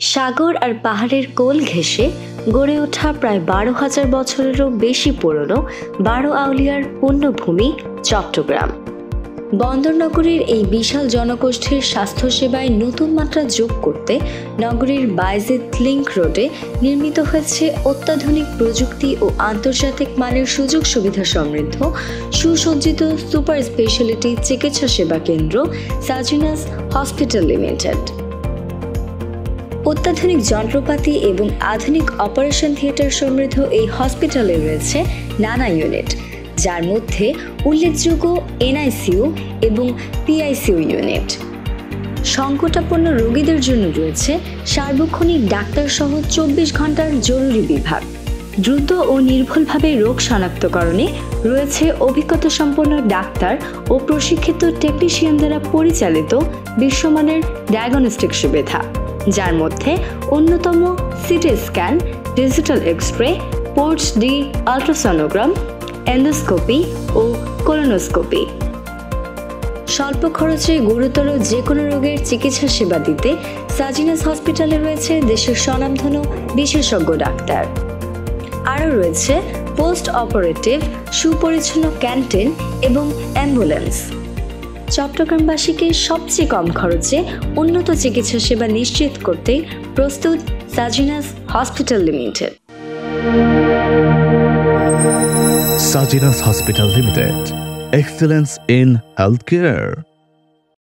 সাগর আর পাহাড়ের কোল ঘেঁষে গড়ে ওঠা প্রায় 12,000 বছরেরও বেশি পুরনো 12 আউলিয়ার পুণ্যভূমি চট্টগ্রাম। বন্দরনগরীর এই বিশাল জনগোষ্ঠীর স্বাস্থ্যসেবায় নতুন মাত্রা যোগ করতে নগরীর বায়েজিদ লিংক রোডে নির্মিত হয়েছে অত্যাধুনিক প্রযুক্তি ও আন্তর্জাতিক মানের সুযোগ সুবিধা সমৃদ্ধ সুসজ্জিত সুপার স্পেশালিটি চিকিৎসা সেবা কেন্দ্র সাজিনাস হসপিটাল লিমিটেড। অত্যাধুনিক যন্ত্রপাতি এবং আধুনিক অপারেশন থিয়েটার সমৃদ্ধ এই হসপিটালে রয়েছে নানা ইউনিট, যার মধ্যে উল্লেখযোগ্য এনআইসিইউ এবং পিআইসিইউ ইউনিট। সংকটাপন্ন রোগীদের জন্য রয়েছে সার্বক্ষণিক ডাক্তারসহ 24 ঘন্টার জরুরি বিভাগ। দ্রুত ও নির্ভুলভাবে রোগ শনাক্তকরণে রয়েছে অভিজ্ঞতা সম্পন্ন ডাক্তার ও প্রশিক্ষিত টেকনিশিয়ান দ্বারা পরিচালিত বিশ্বমানের ডায়াগনস্টিক সুবিধা, যার মধ্যে অন্যতম সিটি স্ক্যান, ডিজিটাল এক্স-রে, পোর্টস ডি আল্ট্রাসনোগ্রাম, এন্ডোস্কোপি ও কোলোনোস্কোপি। স্বল্প খরচে গুরুতর যে কোনো রোগের চিকিৎসা সেবা দিতে সাজিনাস হসপিটালে রয়েছে দেশের স্বনামধন্য বিশেষজ্ঞ ডাক্তার। আরও রয়েছে পোস্ট অপারেটিভ সুপরিচ্ছন্ন ক্যান্টিন এবং অ্যাম্বুলেন্স। চট্টগ্রামবাসীকে সবচেয়ে কম খরচে উন্নত চিকিৎসা সেবা নিশ্চিত করতে প্রস্তুত Sajinas hospital limited. Sajinas Hospital Limited. Excellence in healthcare.